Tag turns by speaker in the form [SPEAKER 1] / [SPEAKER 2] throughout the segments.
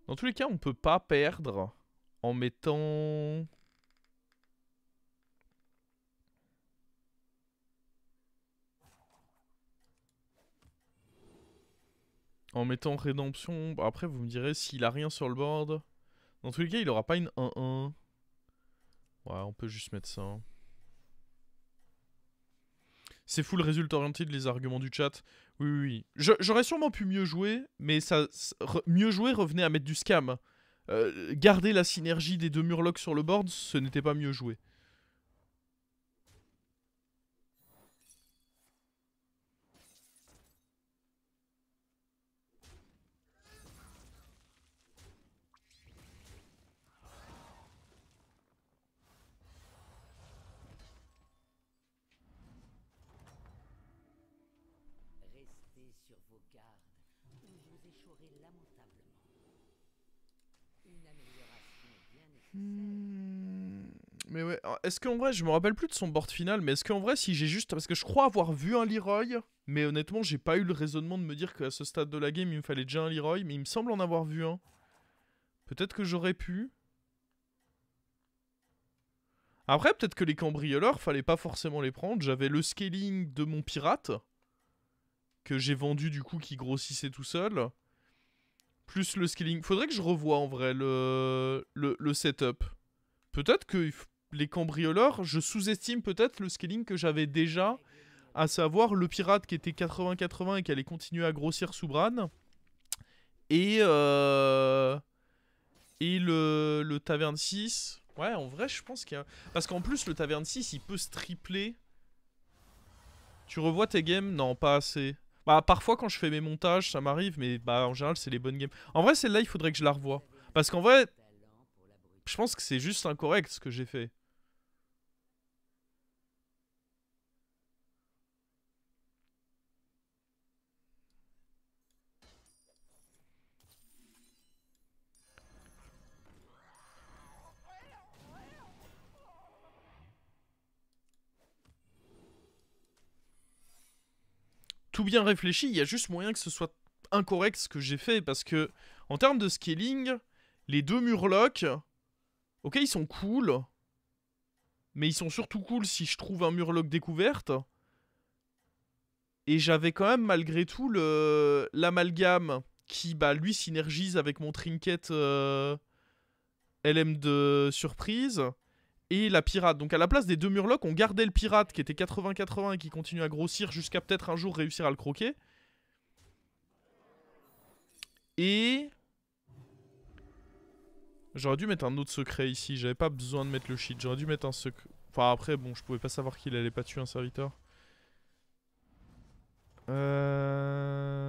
[SPEAKER 1] Dans tous les cas, on peut pas perdre en mettant... En mettant rédemption. Bon, après, vous me direz s'il a rien sur le board. Dans tous les cas, il aura pas une 1-1. Ouais, on peut juste mettre ça. C'est full résultat orienté les arguments du chat. Oui, oui, oui. J'aurais sûrement pu mieux jouer, mais mieux jouer revenait à mettre du scam. Garder la synergie des deux murlocs sur le board, ce n'était pas mieux joué.
[SPEAKER 2] Restez sur vos gardes, ou vous échouerez lamentablement. Une amélioration bien nécessaire.
[SPEAKER 1] Mais ouais, est-ce qu'en vrai, je me rappelle plus de son board final, mais est-ce qu'en vrai, si j'ai juste... Parce que je crois avoir vu un Leroy, mais honnêtement, j'ai pas eu le raisonnement de me dire qu'à ce stade de la game, il me fallait déjà un Leroy, mais il me semble en avoir vu un. Peut-être que j'aurais pu. Après, peut-être que les cambrioleurs, fallait pas forcément les prendre. J'avais le scaling de mon pirate, que j'ai vendu du coup, qui grossissait tout seul. Plus le scaling. Faudrait que je revoie en vrai le setup. Peut-être que les cambrioleurs, je sous-estime peut-être le scaling que j'avais déjà, à savoir le pirate qui était 80-80 et qui allait continuer à grossir sous Bran. Et le taverne 6. Ouais, en vrai, je pense qu'il y a... Parce qu'en plus, le taverne 6, il peut se tripler. Tu revois tes games? Non, pas assez. Bah, parfois, quand je fais mes montages, ça m'arrive, mais bah, en général, c'est les bonnes games. En vrai, celle-là, il faudrait que je la revoie. Parce qu'en vrai, je pense que c'est juste incorrect ce que j'ai fait. Tout bien réfléchi, il y a juste moyen que ce soit incorrect ce que j'ai fait. Parce que, en termes de scaling, les deux murlocs, ok, ils sont cool. Mais ils sont surtout cool si je trouve un murloc découverte. Et j'avais quand même malgré tout l'amalgame qui, bah, lui, synergise avec mon trinket LM de surprise. Et la pirate. Donc à la place des deux murlocs, on gardait le pirate qui était 80-80 et qui continue à grossir jusqu'à peut-être un jour réussir à le croquer. Et... J'aurais dû mettre un autre secret ici. J'avais pas besoin de mettre le shit. J'aurais dû mettre un secret... Enfin après, bon, je pouvais pas savoir qu'il allait pas tuer un serviteur.
[SPEAKER 2] Vous avez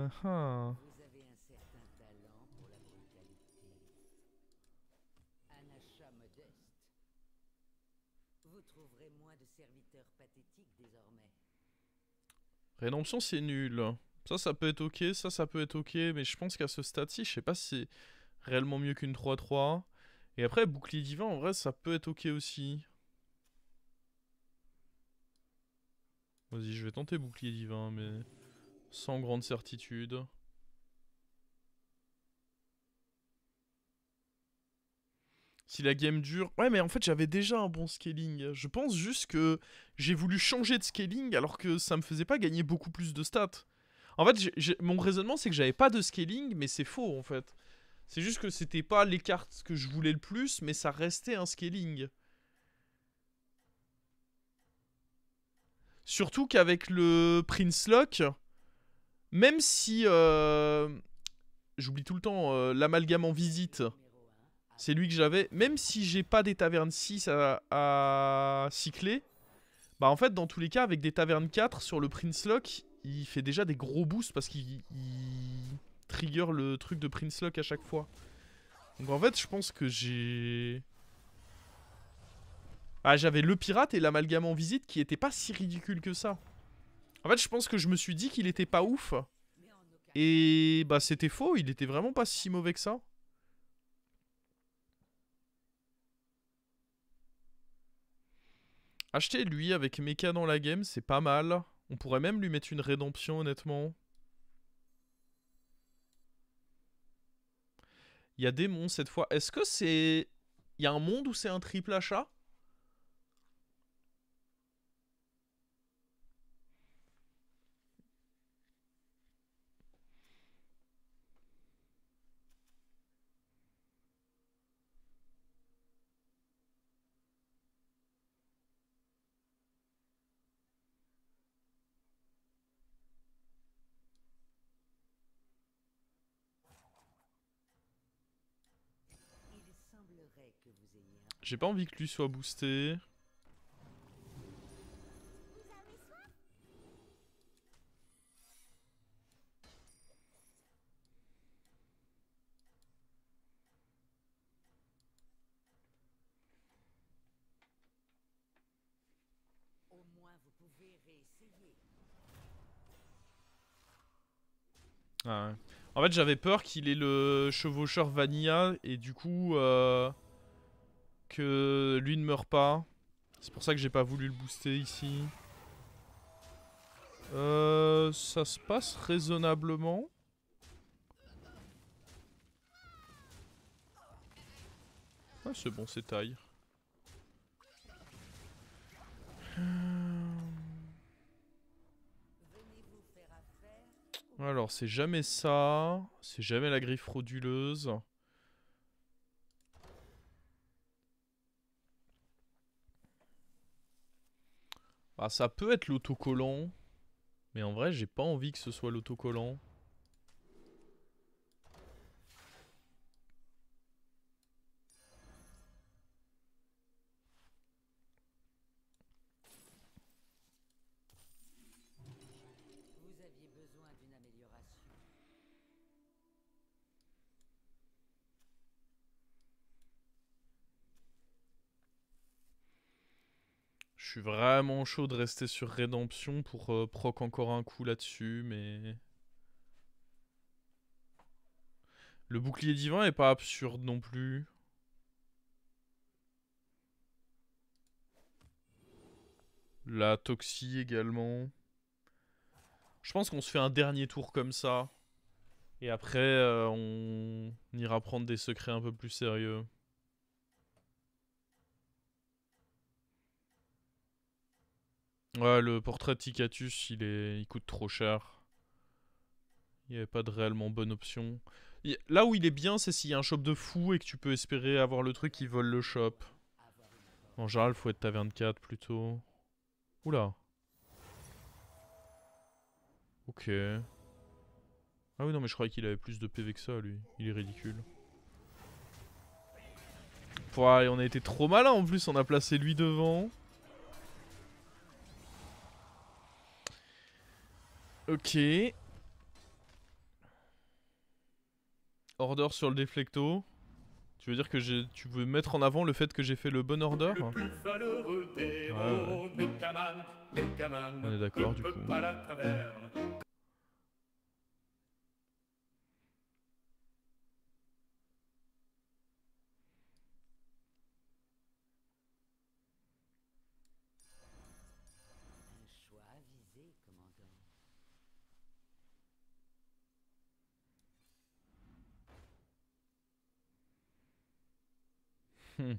[SPEAKER 2] un certain talent pour la brutalité. Un achat modeste. Vous trouverez moins de serviteurs pathétiques désormais.
[SPEAKER 1] Rédemption, c'est nul. Ça peut être ok. Ça peut être ok. Mais je pense qu'à ce stade-ci, je sais pas si c'est réellement mieux qu'une 3-3. Et après, bouclier divin, en vrai, ça peut être ok aussi. Vas-y, je vais tenter bouclier divin, mais sans grande certitude. Si la game dure... Ouais, mais en fait, j'avais déjà un bon scaling. Je pense juste que j'ai voulu changer de scaling alors que ça me faisait pas gagner beaucoup plus de stats. En fait, mon raisonnement, c'est que j'avais pas de scaling, mais c'est faux, en fait. C'est juste que c'était pas les cartes que je voulais le plus, mais ça restait un scaling. Surtout qu'avec le Prince Lock, même si... j'oublie tout le temps l'amalgame en visite. C'est lui que j'avais. Même si j'ai pas des tavernes 6 à cycler, bah en fait, dans tous les cas, avec des tavernes 4 sur le Prince Lock, il fait déjà des gros boosts parce qu'il trigger le truc de Prince Lock à chaque fois. Donc en fait, je pense que j'ai... Ah, j'avais le pirate et l'amalgame en visite qui était pas si ridicule que ça. En fait, je pense que je me suis dit qu'il était pas ouf. Et bah c'était faux, il était vraiment pas si mauvais que ça. Acheter lui avec mecha dans la game, c'est pas mal. On pourrait même lui mettre une rédemption, honnêtement. Il y a des mondes cette fois. Est-ce que c'est... Il y a un monde où c'est un triple achat?
[SPEAKER 2] Il semblerait que vous ayez un...
[SPEAKER 1] J'ai pas envie que lui soit boosté.
[SPEAKER 2] Au moins vous pouvez réessayer.
[SPEAKER 1] Ah ouais. En fait, j'avais peur qu'il ait le chevaucheur Vanilla et du coup que lui ne meure pas. C'est pour ça que j'ai pas voulu le booster ici. Ça se passe raisonnablement. Ouais, c'est bon, c'est taille.
[SPEAKER 2] Venez vous faire affaire.
[SPEAKER 1] Alors, c'est jamais ça. C'est jamais la griffe frauduleuse. Bah, ça peut être l'autocollant. Mais en vrai, j'ai pas envie que ce soit l'autocollant.
[SPEAKER 2] Vous aviez besoin d'une amélioration.
[SPEAKER 1] Je suis vraiment chaud de rester sur Rédemption pour proc encore un coup là-dessus, mais... Le bouclier divin est pas absurde non plus. La Toxie également. Je pense qu'on se fait un dernier tour comme ça. Et après, on ira prendre des secrets un peu plus sérieux. Ouais, le portrait de Ticatus, il coûte trop cher. Il n'y avait pas de réellement bonne option. Là où il est bien, c'est s'il y a un shop de fou et que tu peux espérer avoir le truc qui vole le shop. En général, faut être taverne 4 plutôt. Oula. Ok. Ah oui, non, mais je croyais qu'il avait plus de PV que ça, lui. Il est ridicule. Pouah, et on a été trop malin en plus, on a placé lui devant. Ok. Order sur le déflecto. Tu veux dire que tu veux mettre en avant le fait que j'ai fait le bon order?
[SPEAKER 3] Le plus valeureux des héros, Megaman, Megaman,
[SPEAKER 1] On est d'accord, du
[SPEAKER 3] ne
[SPEAKER 1] coup.
[SPEAKER 3] peut pas la travers.
[SPEAKER 2] Un choix avisé, commandant.
[SPEAKER 1] Hmm.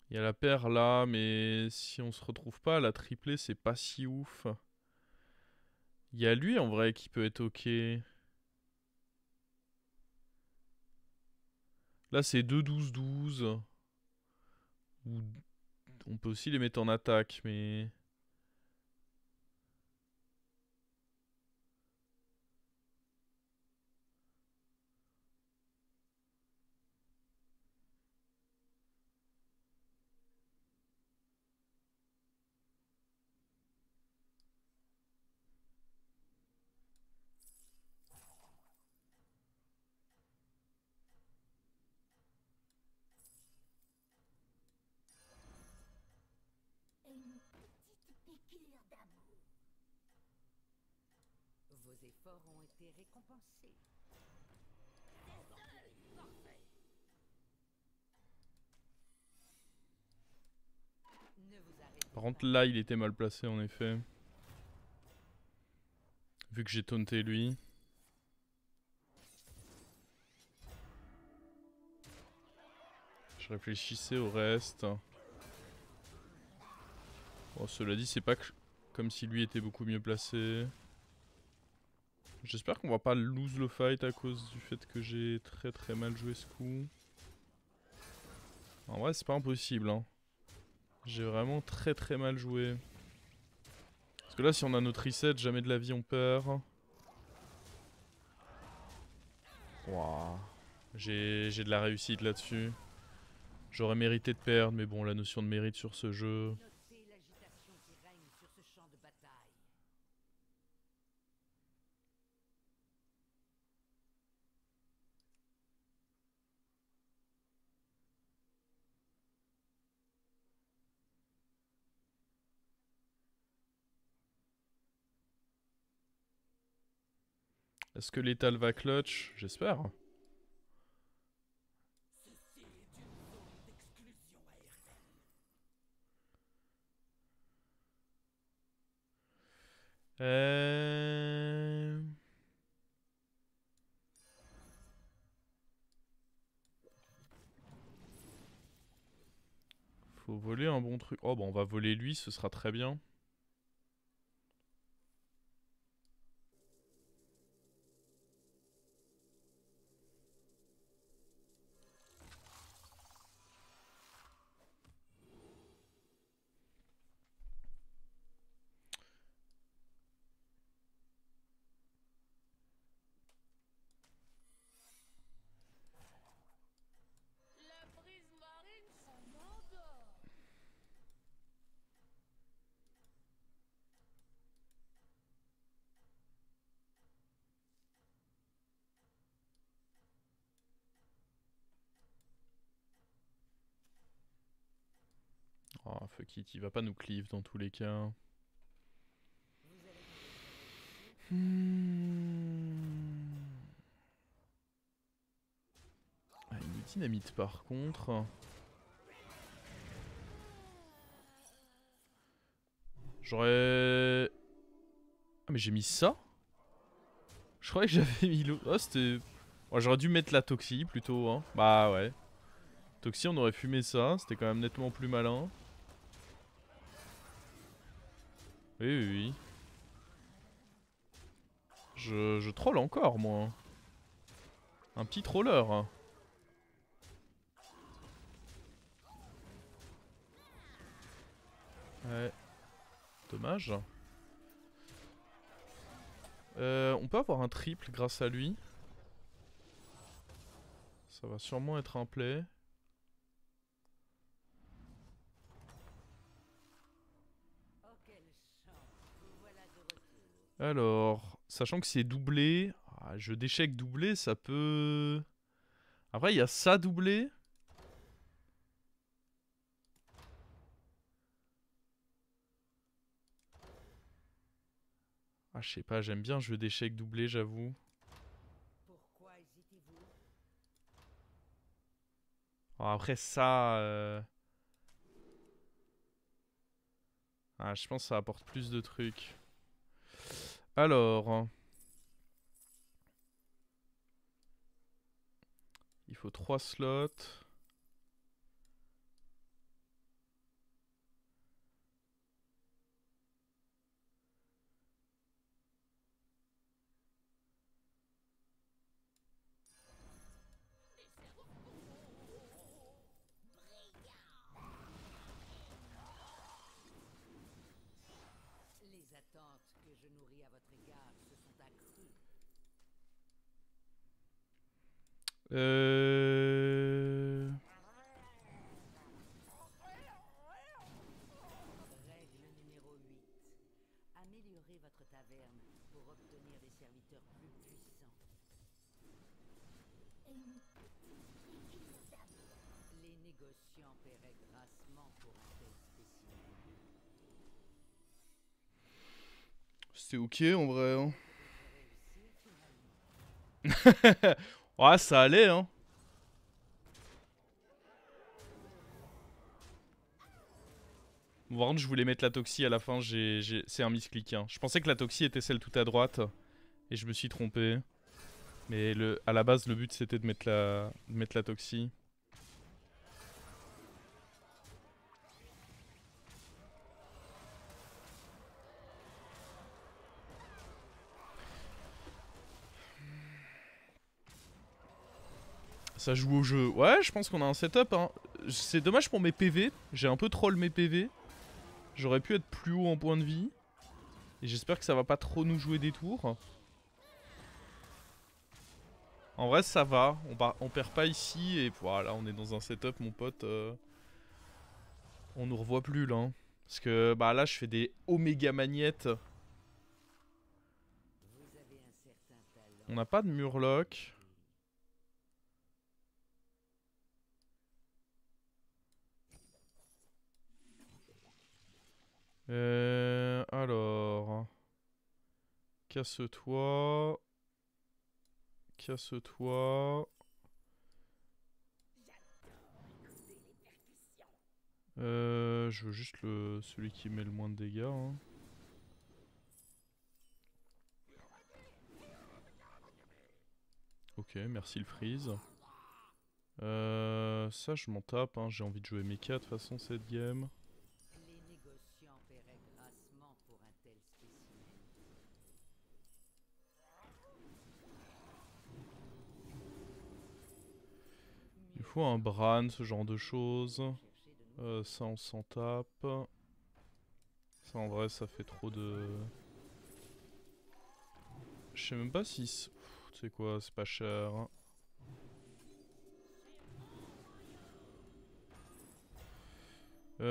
[SPEAKER 1] Il y a la paire là, mais si on se retrouve pas à la triplée, c'est pas si ouf. Il y a lui en vrai qui peut être ok. Là c'est 2-12-12. Ou on peut aussi les mettre en attaque, mais...
[SPEAKER 4] Une petite piqûre d'amour.
[SPEAKER 2] Vos efforts ont été récompensés. Parfait. Ne vous arrêtez
[SPEAKER 1] Par contre
[SPEAKER 2] pas.
[SPEAKER 1] là il était mal placé en effet. Vu que j'ai taunté lui. Je réfléchissais au reste. Bon, cela dit, c'est pas comme si lui était beaucoup mieux placé. J'espère qu'on va pas lose le fight à cause du fait que j'ai très mal joué ce coup. En vrai, c'est pas impossible, hein. J'ai vraiment très mal joué. Parce que là, si on a notre reset, jamais de la vie on perd. Waouh. J'ai de la réussite là-dessus. J'aurais mérité de perdre, mais bon, la notion de mérite sur ce jeu...
[SPEAKER 2] Notez l'agitation qui règne sur ce champ de bataille.
[SPEAKER 1] Est-ce que l'étal va clutch? J'espère. Faut voler un bon truc. Oh bah on va voler lui, ce sera très bien.
[SPEAKER 4] La brise marine s'en endort.
[SPEAKER 1] Oh fuck it, il va pas nous cleave dans tous les cas. Ah, il nous dynamite par contre. J'aurais... Ah mais j'ai mis ça? Je croyais que j'avais mis l'eau. Ah c'était... Ouais, j'aurais dû mettre la Toxie plutôt, hein. Bah ouais. Toxie on aurait fumé ça, c'était quand même nettement plus malin. Oui. Je troll encore moi. Un petit troller. Ouais. Dommage. On peut avoir un triple grâce à lui. Ça va sûrement être un play.
[SPEAKER 2] Oh, quelle chance. Vous voilà de retour.
[SPEAKER 1] Alors, sachant que c'est doublé, jeu d'échecs doublé, ça peut... Après, il y a ça doublé. Ah, je sais pas, j'aime bien jeu d'échecs doublé, j'avoue.
[SPEAKER 2] Pourquoi hésitez-vous?
[SPEAKER 1] Alors après, ça... Ah, je pense que ça apporte plus de trucs. Alors... Il faut 3 slots.
[SPEAKER 2] Les attentes que je nourris à votre égard se sont accrues. Règle numéro 8. Améliorez votre taverne pour obtenir des serviteurs plus puissants.
[SPEAKER 4] Et une petite piqûre d'amour.
[SPEAKER 2] Les négociants paieraient grassement pour un tel spécimen.
[SPEAKER 1] C'était ok en vrai. Hein.
[SPEAKER 2] Réussir finalement.
[SPEAKER 1] Ouais, ça allait, hein. Bon, par contre, je voulais mettre la Toxie à la fin, c'est un misclick. Hein. Je pensais que la Toxie était celle tout à droite. Et je me suis trompé. Mais à la base, le but c'était de mettre la Toxie. Ça joue au jeu. Ouais, je pense qu'on a un setup, hein. C'est dommage pour mes PV. J'ai un peu troll mes PV. J'aurais pu être plus haut en point de vie. Et j'espère que ça va pas trop nous jouer des tours. En vrai, ça va. On perd pas ici. Et voilà, on est dans un setup, mon pote. On nous revoit plus, là. Hein. Parce que bah là, je fais des Oméga Magnettes. On n'a pas de Murloc. Alors... Casse-toi. Casse-toi. Je veux juste celui qui met le moins de dégâts. Hein. Ok, merci le freeze. Ça, je m'en tape. Hein. J'ai envie de jouer mecha de toute façon cette game.
[SPEAKER 2] Les négociants paieraient grassement pour un tel spécimen.
[SPEAKER 1] Il faut un Bran, ce genre de choses. Ça, on s'en tape. Ça, en vrai, ça fait trop de... Je sais même pas si... Tu sais quoi, c'est pas cher. Ouais.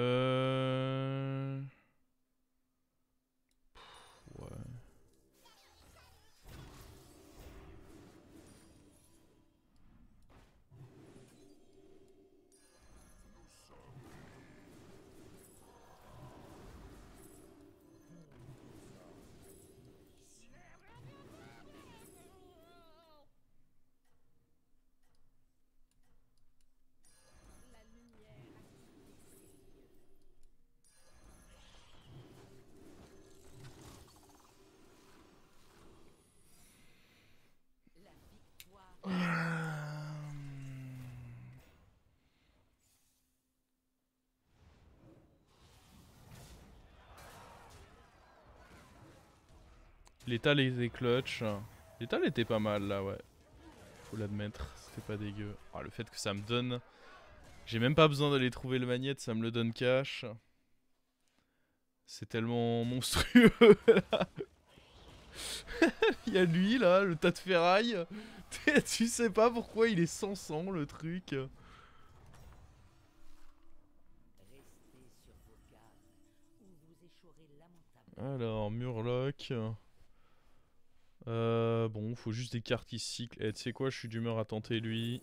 [SPEAKER 4] La lumière a quitté ces lieux.
[SPEAKER 2] La victoire.
[SPEAKER 1] L'étal était clutch. L'étal était pas mal là, ouais. Faut l'admettre, c'était pas dégueu. Ah, le fait que ça me donne... J'ai même pas besoin d'aller trouver le magnète, ça me le donne cash. C'est tellement monstrueux là. Il y a lui là, le tas de ferraille. Tu sais pas pourquoi il est sans sang le truc.
[SPEAKER 2] Restez sur vos gardes, ou vous échouerez lamentablement.
[SPEAKER 1] Alors, Murloc. Bon, faut juste des cartes qui cyclent. Eh, tu sais quoi, je suis d'humeur à tenter lui.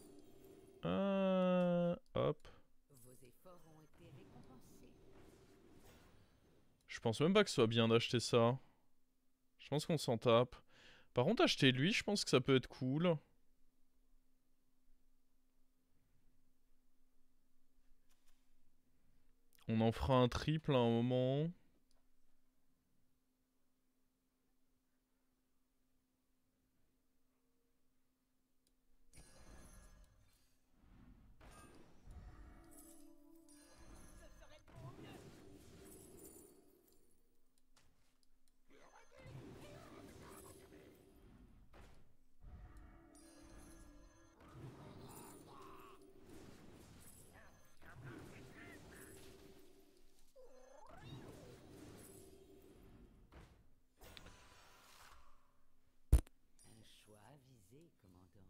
[SPEAKER 1] Hop.
[SPEAKER 2] Vos efforts ont été récompensés.
[SPEAKER 1] Je pense même pas que ce soit bien d'acheter ça. Je pense qu'on s'en tape. Par contre, acheter lui, je pense que ça peut être cool. On en fera un triple à un moment.
[SPEAKER 2] Un choix avisé, commandant.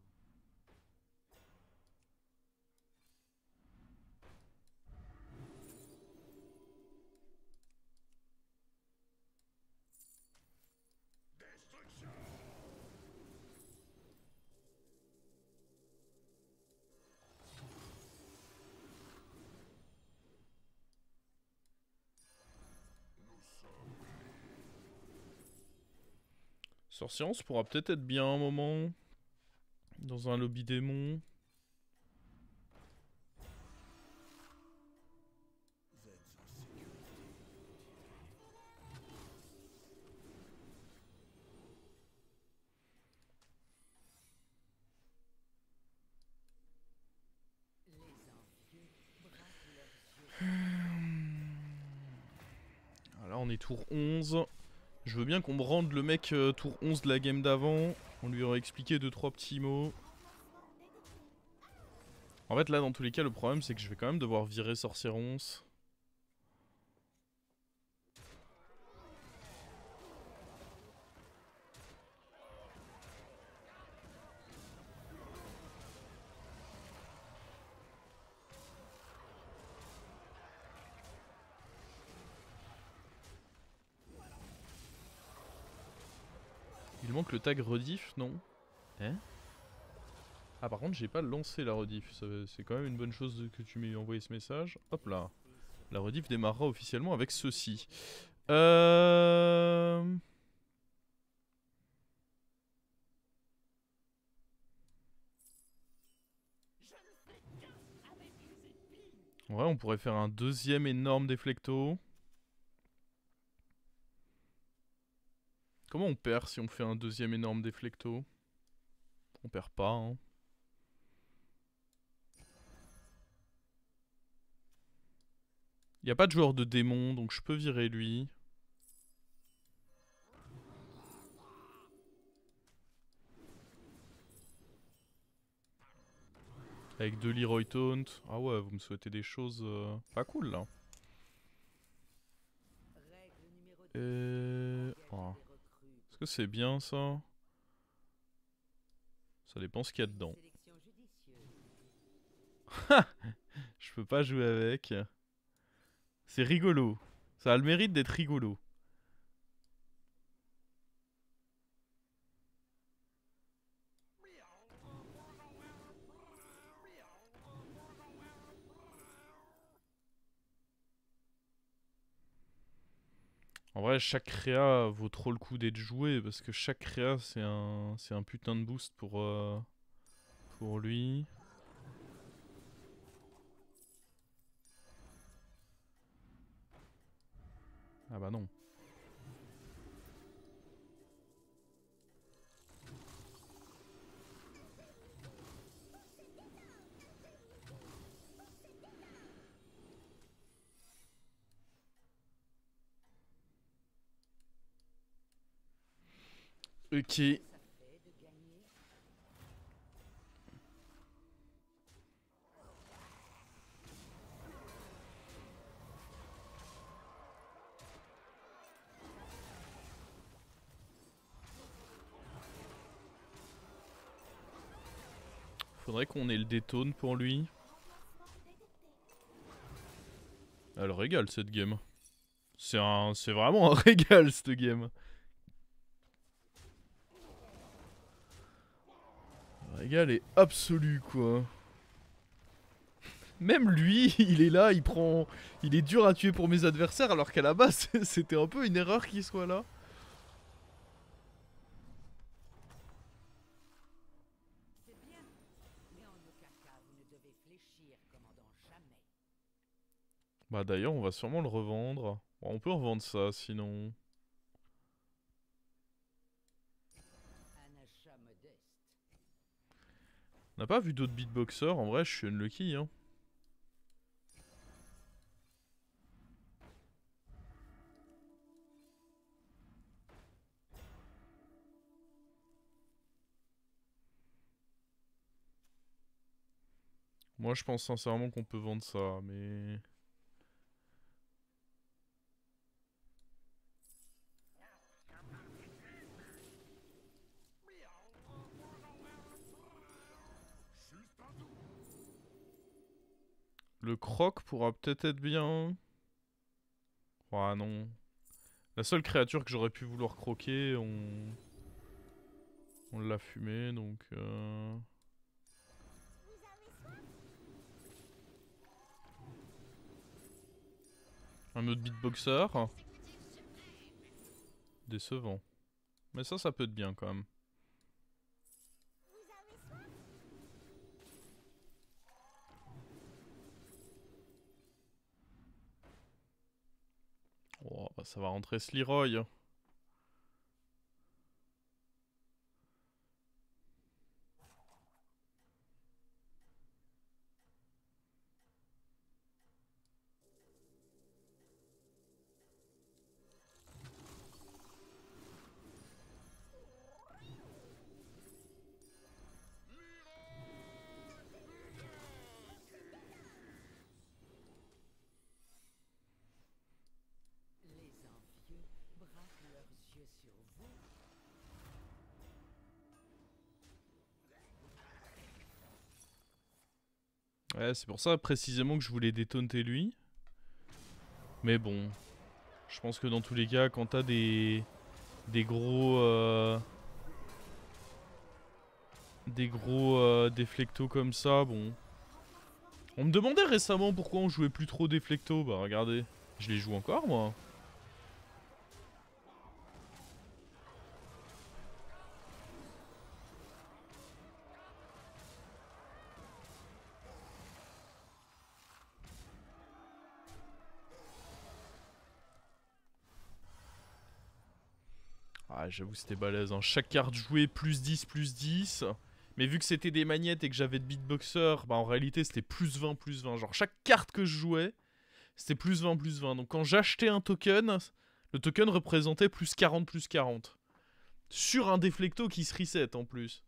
[SPEAKER 1] Sorcière, pourra peut-être être bien un moment. Dans un lobby démon.
[SPEAKER 2] Les envieux braquent leurs yeux.
[SPEAKER 1] Ah, là, on est tour 11. Je veux bien qu'on me rende le mec tour 11 de la game d'avant. On lui aurait expliqué 2-3 petits mots. En fait, là, dans tous les cas, le problème, c'est que je vais quand même devoir virer Sorcieronce. Il manque le tag rediff, non? Hein? Ah, par contre, j'ai pas lancé la rediff. C'est quand même une bonne chose que tu m'aies envoyé ce message. Hop là. La rediff démarrera officiellement avec ceci. Ouais, on pourrait faire un deuxième énorme déflecto. Comment on perd si on fait un deuxième énorme déflecto? On perd pas, hein. Y a pas de joueur de démon, donc je peux virer lui. Avec 2 Leroy Taunt. Ah ouais, vous me souhaitez des choses pas cool là. Oh. Est-ce que c'est bien ça? Ça dépend ce qu'il y a dedans. Je peux pas jouer avec. C'est rigolo. Ça a le mérite d'être rigolo. En vrai, chaque créa vaut trop le coup d'être joué parce que chaque créa c'est un putain de boost pour lui. Ah bah non. Ok. Faudrait qu'on ait le détone pour lui. Elle régale cette game. C'est vraiment un régal cette game. Un régal est absolu quoi. Même lui, il est là, il est dur à tuer pour mes adversaires alors qu'à la base c'était un peu une erreur qu'il soit là.
[SPEAKER 2] C'est bien, mais en aucun cas vous ne devez fléchir, commandant, jamais.
[SPEAKER 1] Bah d'ailleurs on va sûrement le revendre. Bon, on peut revendre ça sinon.
[SPEAKER 2] Un achat modeste.
[SPEAKER 1] On n'a pas vu d'autres beatboxers, en vrai je suis unlucky hein. Moi je pense sincèrement qu'on peut vendre ça, mais... Le croc pourra peut-être être bien. Ah non. La seule créature que j'aurais pu vouloir croquer, on l'a fumé, donc... Un autre beatboxer. Décevant. Mais ça peut être bien quand même. Oh, bah ça va rentrer ce Leroy.
[SPEAKER 2] compter sur vous.
[SPEAKER 1] Ouais, c'est pour ça précisément que je voulais détaunter lui. Mais bon, je pense que dans tous les cas, quand t'as des gros déflectos comme ça, bon. On me demandait récemment pourquoi on jouait plus trop déflectos. Bah regardez, je les joue encore moi. Ah, j'avoue c'était balèze, hein. Chaque carte jouée plus 10, plus 10. Mais vu que c'était des magnettes et que j'avais de beatboxer, bah en réalité c'était plus 20, plus 20. Genre chaque carte que je jouais, c'était plus 20, plus 20. Donc quand j'achetais un token, le token représentait plus 40, plus 40. Sur un déflecto qui se reset en plus.